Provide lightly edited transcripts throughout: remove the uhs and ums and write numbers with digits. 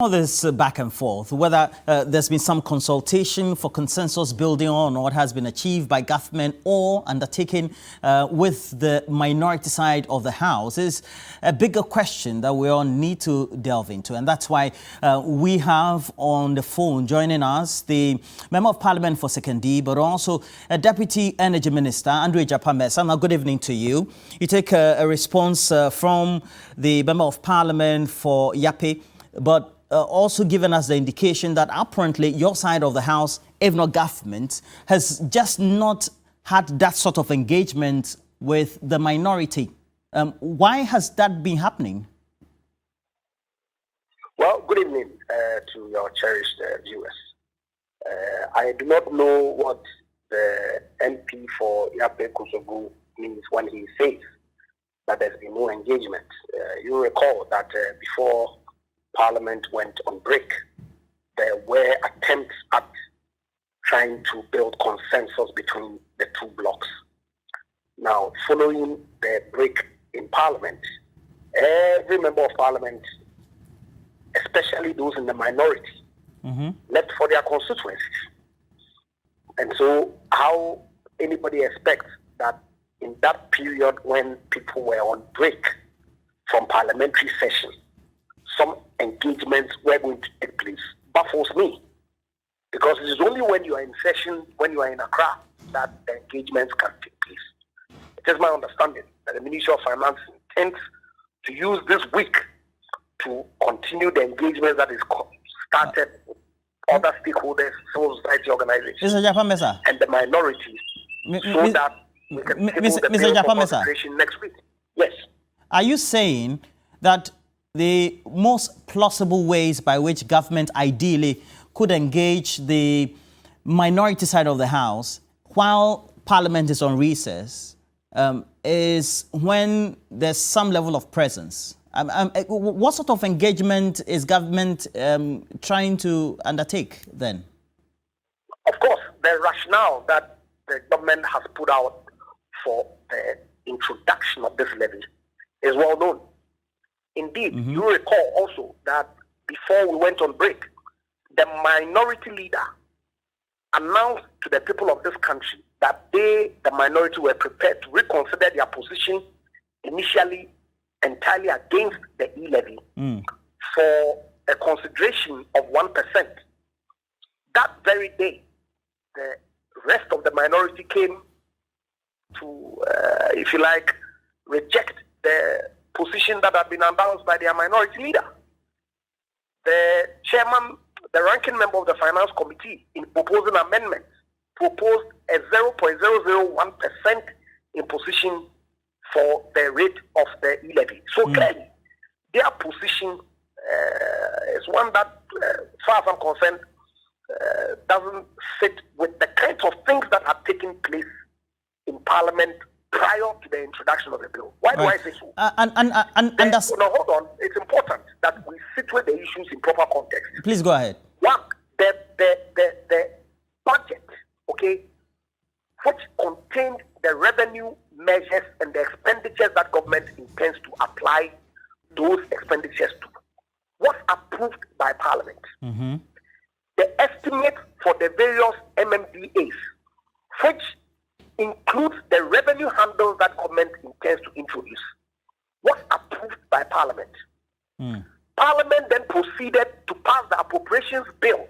All this back and forth, whether there's been some consultation for consensus building on what has been achieved by government or undertaken with the minority side of the House is a bigger question that we all need to delve into. And that's why we have on the phone joining us the Member of Parliament for Sekondi, but also a Deputy Energy Minister, Andrew Mercer. Now, good evening to you. You take a response from the Member of Parliament for Yape, but also given us the indication that apparently your side of the House, if not government, has just not had that sort of engagement with the minority. Why has that been happening? Well, good evening to your cherished viewers. I do not know what the MP for Yape Kusogu means when he says that there's been no engagement. You recall that before Parliament went on break, there were attempts at trying to build consensus between the two blocs. Now, following the break in Parliament, every member of Parliament, especially those in the minority, left for their constituencies. And so how anybody expects that in that period when people were on break from parliamentary session, some engagements were going to take place baffles me. Because it is only when you are in session, when you are in Accra, that the engagements can take place. It is my understanding that the Ministry of Finance intends to use this week to continue the engagement that is started with other stakeholders, civil society organizations, and the minorities, so that we can table the bill for consideration next week. Yes. Are you saying that the most plausible ways by which government ideally could engage the minority side of the House while Parliament is on recess is when there's some level of presence? What sort of engagement is government trying to undertake then? Of course, the rationale that the government has put out for the introduction of this levy is well known. Indeed, you recall also that before we went on break, the minority leader announced to the people of this country that they, the minority, were prepared to reconsider their position initially entirely against the E Levy for a consideration of 1%. That very day, the rest of the minority came to, if you like, reject the position that had been announced by their minority leader. The chairman, the ranking member of the Finance Committee, in proposing amendments, proposed a 0.001% imposition for the rate of the E Levy. So clearly, their position is one that, as far as I'm concerned, doesn't fit with the kinds of things that have taken place in Parliament prior to the introduction of the bill. Why do I say so? No, hold on. It's important that we situate the issues in proper context. Please go ahead. One, the budget, okay, which contained the revenue measures and the expenditures that government intends to apply those expenditures to, was approved by Parliament. The estimate for the various MMDAs, which includes the revenue handles that government intends to introduce, was approved by Parliament. Parliament then proceeded to pass the appropriations bill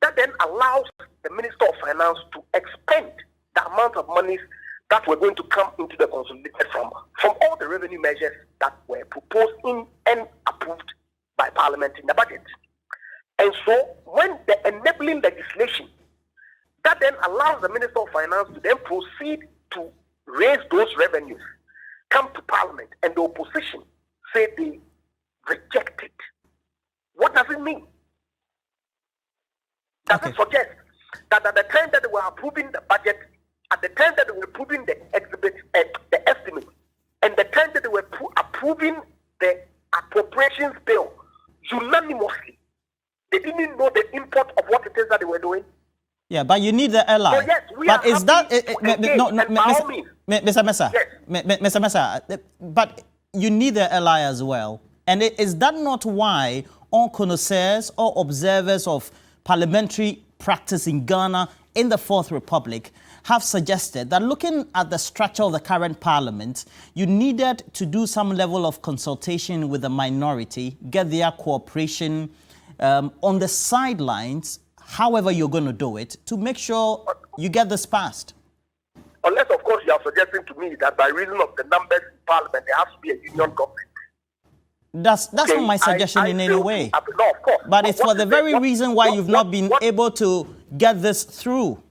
that then allows the Minister of Finance to expend the amount of monies that were going to come into the consolidated from all the revenue measures that were proposed in and approved by Parliament in the budget. And so when the enabling legislation that then allows the Minister of Finance to then proceed to raise those revenues, come to Parliament, and the opposition say they reject it. What does it mean? Does it suggest that at the time that they were approving the budget, at the time that they were approving the exhibit, the estimate, and the time that they were approving the appropriations bill unanimously, they didn't know the import of what it is that they were doing? Yeah, but you need the ally. So yes, but is that Mr. Mercer? Yes. Mr. Mercer, but you need the ally as well. And is that not why all connoisseurs, all observers of parliamentary practice in Ghana in the Fourth Republic have suggested that looking at the structure of the current parliament, you needed to do some level of consultation with the minority, get their cooperation on the sidelines, however you're going to do it, to make sure you get this passed. Unless, of course, you are suggesting to me that by reason of the numbers in parliament, there has to be a union government. That's not my suggestion in any way. No, of course. But it's for the very reason why you've not been able to get this through.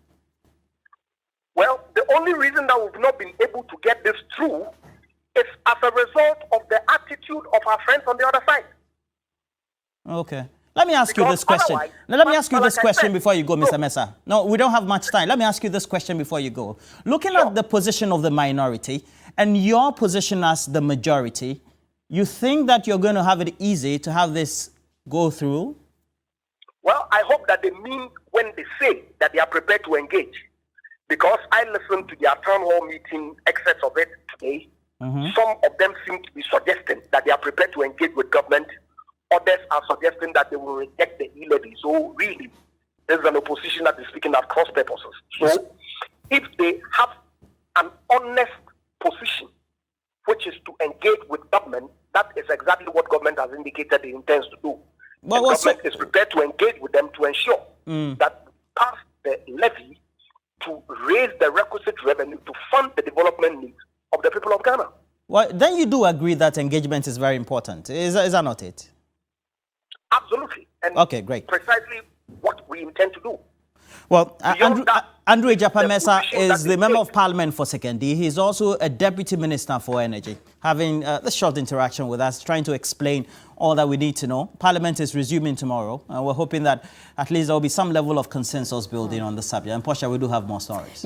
Well, the only reason that we've not been able to get this through is as a result of the attitude of our friends on the other side. Okay. Let me ask you this question. Let me ask you this question before you go, Mr. Mercer. No, we don't have much time. Let me ask you this question before you go. Looking at the position of the minority and your position as the majority, you think that you're going to have it easy to have this go through? Well, I hope that they mean when they say that they are prepared to engage. Because I listened to their town hall meeting, excess of it today. Some of them seem to be suggesting that they are prepared to engage with government. Others are suggesting that they will reject the E Levy. So really, there's an opposition that is speaking at cross purposes. So if they have an honest position, which is to engage with government, that is exactly what government has indicated it intends to do. Well, government is prepared to engage with them to ensure that pass the levy to raise the requisite revenue to fund the development needs of the people of Ghana. Well, then you do agree that engagement is very important. Is that not it? Absolutely. And okay, great. Precisely what we intend to do. Well, Andrew Ejapa Mercer is the Member of Parliament for Sekondi. He's also a Deputy Minister for Energy, having this short interaction with us, trying to explain all that we need to know. Parliament is resuming tomorrow, and we're hoping that at least there will be some level of consensus building on the subject. And Portia, we do have more stories.